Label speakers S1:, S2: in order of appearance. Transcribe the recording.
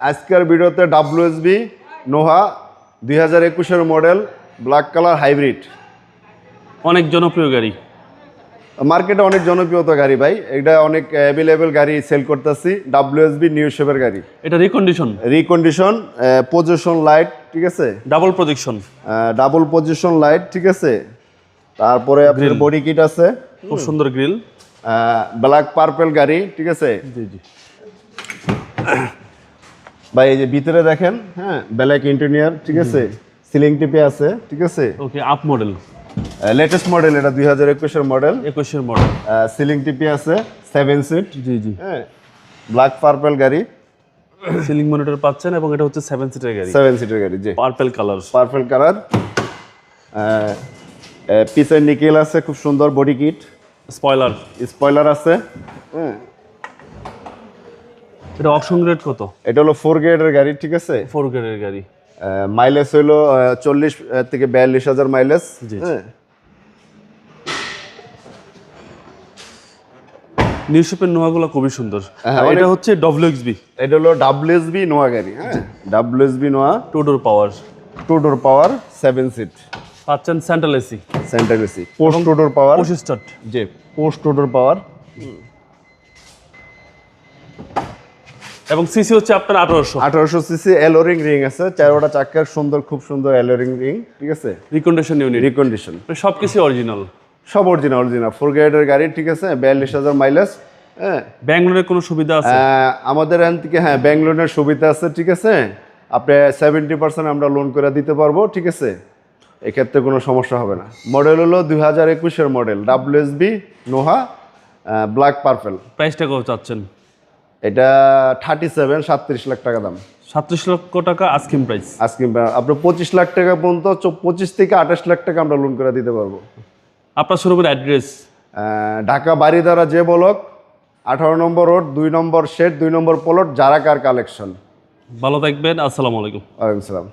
S1: আজকের ভিডিওতে WSB Noha 2021 model black colour hybrid,
S2: অনেক জনপ্রিয় গাড়ি,
S1: মার্কেটে অনেক জনপ্রিয়তা গাড়ি ভাই। এটা অনেক অ্যাভেলেবেল গাড়ি সেল করতেছি। WSB নিউ শেপের গাড়ি,
S2: এটা
S1: রিকন্ডিশন, পজিশন লাইট, ঠিক আছে,
S2: double projection,
S1: double position light, ঠিক আছে। তারপরে আপনার বডি কিট আছে,
S2: খুব সুন্দর গ্রিল,
S1: ব্ল্যাক পার্পল গাড়ি, ঠিক আছে।
S2: জি জি
S1: ভাই এই যে ভিতরে দেখেন, হ্যাঁ, ব্ল্যাক ইন্টেরিয়র, ঠিক আছে, সিলিং টিপে আছে, ঠিক আছে।
S2: ওকে, আপ মডেল,
S1: লেটেস্ট মডেল, এটা 2021 মডেল,
S2: 21 মডেল,
S1: সিলিং টিপি আছে, 7 সিট,
S2: জি জি,
S1: হ্যাঁ, ব্ল্যাক পার্পল গাড়ি,
S2: সিলিং মনিটর পাচ্ছেন এবং এটা হচ্ছে 7 সিটের গাড়ি,
S1: 7 সিটের গাড়ি, জি,
S2: পার্পল কালার,
S1: পার্পল কালার। পিছনে নিকেল আছে, খুব সুন্দর বডি কিট, স্পয়লার আছে, হ্যাঁ।
S2: এটা অকশন গ্রেড কত?
S1: এটা হলো 4 গ্রেডের গাড়ি, ঠিক আছে,
S2: 4 গ্রেডের গাড়ি,
S1: মাইলেজ হলো 40 থেকে 42,000 মাইলেজ, হ্যাঁ।
S2: নিউ শেপের নোয়াগুলো খুবই সুন্দর। এটা হচ্ছে WXB,
S1: এটা হলো WSB নোয়া গাড়ি, হ্যাঁ, WSB নোয়া,
S2: 2 ডোর পাওয়ার,
S1: 2 ডোর পাওয়ার, 7 সিট,
S2: পাচ্ছেন central AC,
S1: centre AC, post 2 ডোর পাওয়ার,
S2: 25 স্টার্ট,
S1: জি, পোস্ট 2 ডোর পাওয়ার,
S2: এবং সিসি হচ্ছে আপনার
S1: 1800 সিসি, এলোরিং রিং আছে, 4টা চাকার সুন্দর, খুব সুন্দর এলোরিং রিং, ঠিক আছে,
S2: রিকন্ডিশন ইউনিট,
S1: রিকন্ডিশন,
S2: সবকিছু অরিজিনাল,
S1: সব অরিজিনাল, 4 গ্রেডের গাড়ি, ঠিক আছে, 42,000 মাইলেজ, হ্যাঁ।
S2: ব্যাঙ্গালোরের কোনো সুবিধা আছে?
S1: আমাদের এখান থেকে, হ্যাঁ, ব্যাঙ্গালোরের সুবিধা আছে, ঠিক আছে। আপনি 70% আমরা লোন করে দিতে পারবো, ঠিক আছে, এক্ষেত্রে কোনো সমস্যা হবে না। মডেল হলো 2021 model, WSB Noha black purple.
S2: প্রাইসটা কত চাচ্ছেন?
S1: এটা 37 লাখ টাকা দাম।
S2: 37 লক্ষ টাকা আস্কিং প্রাইস।
S1: আজকে আপনার 25 লাখ টাকা পর্যন্ত, 25 থেকে 28 লাখ টাকা আমরা লোন করে দিতে পারবো।
S2: আপনার শোরুমের অ্যাড্রেস?
S1: ঢাকা বাড়িধারা যে ব্লক, 18 নম্বর রোড, 2 নম্বর শেড, 2 নম্বর প্লট, জারা কার কালেকশন।
S2: ভালো থাকবেন, আসসালামু আলাইকুম।
S1: ওয়ালাইকুম সালাম।